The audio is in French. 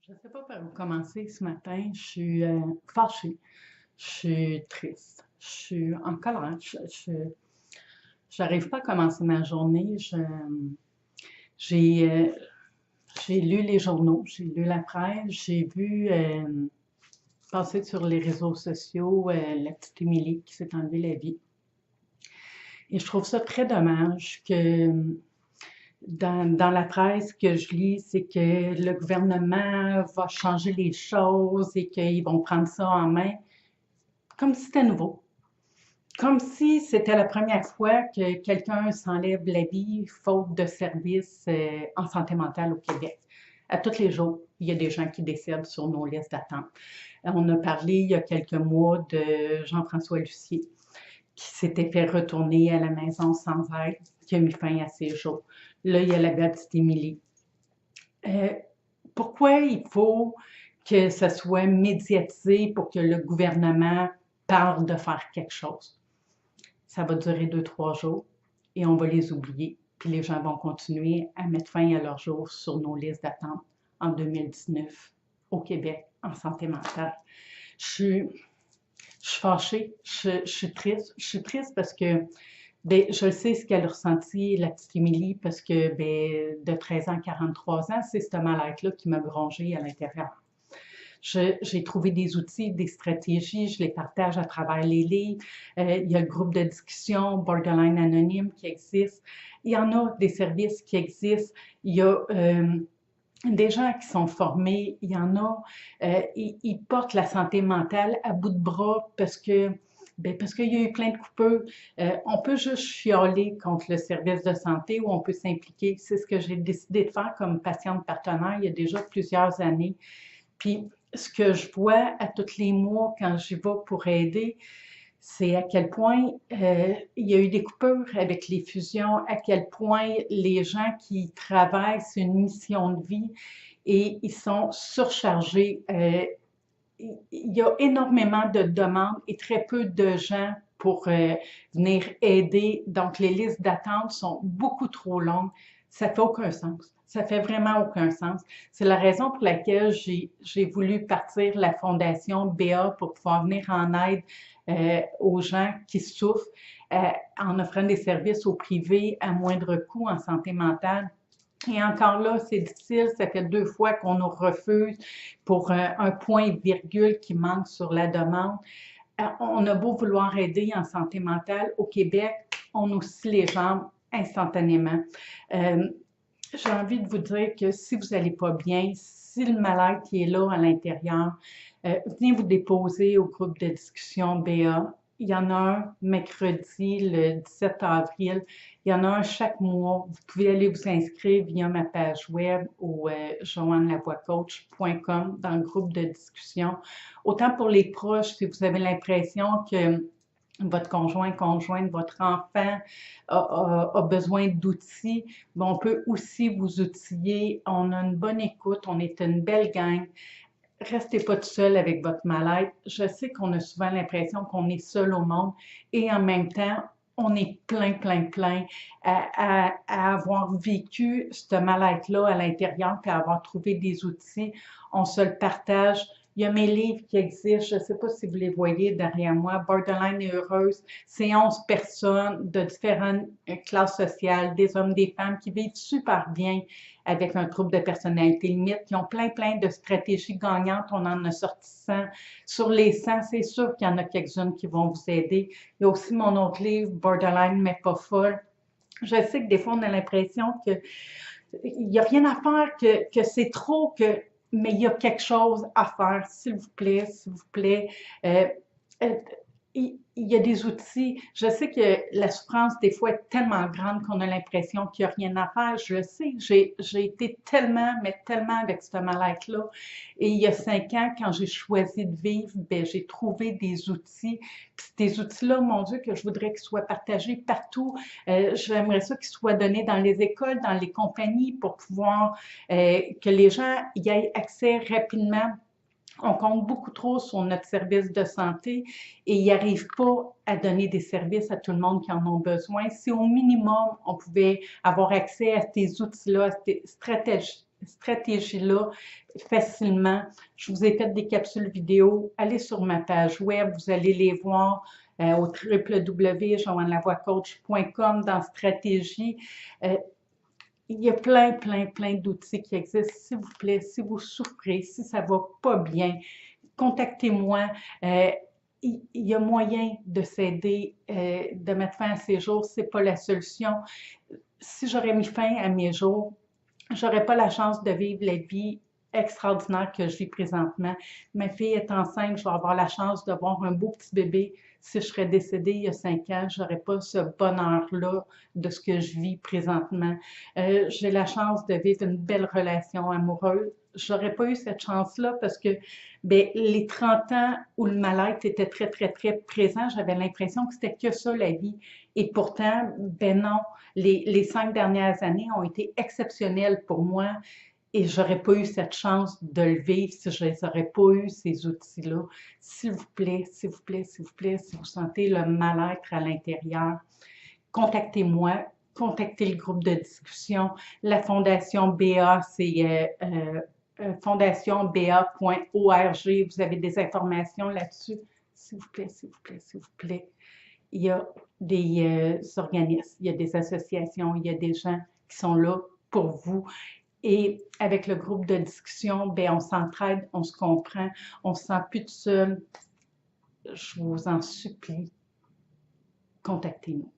Je ne sais pas par où commencer ce matin. Je suis fâchée. Je suis triste. Je suis en colère. J'arrive pas à commencer ma journée. J'ai, euh, j'ai lu les journaux, j'ai lu la presse, j'ai vu passer sur les réseaux sociaux la petite Émilie qui s'est enlevée la vie. Et je trouve ça très dommage que dans la presse que je lis, c'est que le gouvernement va changer les choses et qu'ils vont prendre ça en main comme si c'était nouveau. Comme si c'était la première fois que quelqu'un s'enlève la vie faute de services en santé mentale au Québec. À tous les jours, il y a des gens qui décèdent sur nos listes d'attente. On a parlé il y a quelques mois de Jean-François Lucier qui s'était fait retourner à la maison sans aide, qui a mis fin à ses jours. Là, il y a la petite Émilie. Euh, Pourquoi il faut que ça soit médiatisé pour que le gouvernement parle de faire quelque chose? Ça va durer 2, 3 jours et on va les oublier. Puis les gens vont continuer à mettre fin à leur jour sur nos listes d'attente en 2019 au Québec en santé mentale. Je suis, je suis fâchée, je suis triste. Je suis triste parce que ben, je sais ce qu'elle a ressenti, la petite Émilie, parce que ben, de 13 ans à 43 ans, c'est ce mal-être-là qui m'a grongé à l'intérieur. J'ai trouvé des outils, des stratégies, je les partage à travers les livres. Il y a le groupe de discussion Borderline Anonyme qui existe. Il y en a des services qui existent. Il y a des gens qui sont formés. Il y en a, ils portent la santé mentale à bout de bras parce qu'il y a eu plein de coupures. On peut juste chialer contre le service de santé ou on peut s'impliquer. C'est ce que j'ai décidé de faire comme patiente partenaire il y a déjà plusieurs années. Puis, ce que je vois à tous les mois quand j'y vais pour aider, c'est à quel point il y a eu des coupures avec les fusions, à quel point les gens qui travaillent, c'est une mission de vie et ils sont surchargés. Il y a énormément de demandes et très peu de gens pour venir aider. Donc, les listes d'attente sont beaucoup trop longues. Ça fait aucun sens. Ça fait vraiment aucun sens. C'est la raison pour laquelle j'ai voulu partir la fondation BA pour pouvoir venir en aide aux gens qui souffrent euh, en offrant des services au privé à moindre coût en santé mentale. Et encore là, c'est difficile. Ça fait 2 fois qu'on nous refuse pour un point virgule qui manque sur la demande. On a beau vouloir aider en santé mentale au Québec, on nous scie les jambes instantanément. Euh, j'ai envie de vous dire que si vous n'allez pas bien, si le mal-être qui est là à l'intérieur, venez vous déposer au groupe de discussion BA. Il y en a un mercredi, le 17 avril. Il y en a un chaque mois. Vous pouvez aller vous inscrire via ma page web ou joannelavoiecoach.com dans le groupe de discussion. Autant pour les proches, si vous avez l'impression que votre conjoint, conjointe, votre enfant a besoin d'outils, ben, on peut aussi vous outiller. On a une bonne écoute, on est une belle gang. Restez pas tout seul avec votre mal-être. Je sais qu'on a souvent l'impression qu'on est seul au monde et en même temps, on est plein à avoir vécu ce mal-être-là à l'intérieur puis à avoir trouvé des outils. On se le partage. Il y a mes livres qui existent. Je ne sais pas si vous les voyez derrière moi. Borderline et heureuse. C'est 11 personnes de différentes classes sociales, des hommes, des femmes qui vivent super bien avec un trouble de personnalité limite, qui ont plein de stratégies gagnantes. On en a sorti 100. Sur les 100, c'est sûr qu'il y en a quelques-unes qui vont vous aider. Il y a aussi mon autre livre, Borderline mais pas folle. Je sais que des fois, on a l'impression que il n'y a rien à faire, que c'est trop, mais il y a quelque chose à faire, s'il vous plaît, s'il vous plaît. Euh, euh, il y a des outils. Je sais que la souffrance, des fois, est tellement grande qu'on a l'impression qu'il n'y a rien à faire. Je le sais. J'ai été tellement, mais tellement avec ce mal-être-là. Et il y a 5 ans, quand j'ai choisi de vivre, ben, j'ai trouvé des outils. Puis ces outils-là, mon Dieu, que je voudrais qu'ils soient partagés partout. J'aimerais ça qu'ils soient donnés dans les écoles, dans les compagnies, pour pouvoir que les gens y aient accès rapidement. On compte beaucoup trop sur notre service de santé et ils n'arrivent pas à donner des services à tout le monde qui en ont besoin. Si au minimum, on pouvait avoir accès à ces outils-là, à ces stratégie-là facilement. Je vous ai fait des capsules vidéo. Allez sur ma page web, vous allez les voir au www.joannelavoiecoach.com dans stratégie. Il y a plein d'outils qui existent. S'il vous plaît, si vous souffrez, si ça ne va pas bien, contactez-moi. Il y a moyen de s'aider, de mettre fin à ces jours. Ce n'est pas la solution. Si j'aurais mis fin à mes jours, j'aurais pas la chance de vivre la vie extraordinaire que je vis présentement. Ma fille est enceinte, je vais avoir la chance d'avoir un beau petit bébé. Si je serais décédée il y a 5 ans, je n'aurais pas ce bonheur-là de ce que je vis présentement. J'ai la chance de vivre une belle relation amoureuse. J'aurais pas eu cette chance-là parce que ben, les 30 ans où le mal-être était très présent, j'avais l'impression que c'était que ça la vie. Et pourtant, ben non, les 5 dernières années ont été exceptionnelles pour moi et j'aurais pas eu cette chance de le vivre si je n'aurais pas eu ces outils-là. S'il vous plaît, s'il vous plaît, s'il vous plaît, si vous sentez le mal-être à l'intérieur, contactez-moi, contactez le groupe de discussion. La Fondation BA, c'est fondationba.org. Vous avez des informations là-dessus. S'il vous plaît, s'il vous plaît, s'il vous plaît. Il y a des organismes, il y a des associations, il y a des gens qui sont là pour vous. Et avec le groupe de discussion, ben, on s'entraide, on se comprend, on ne se sent plus tout seul. Je vous en supplie, contactez-nous.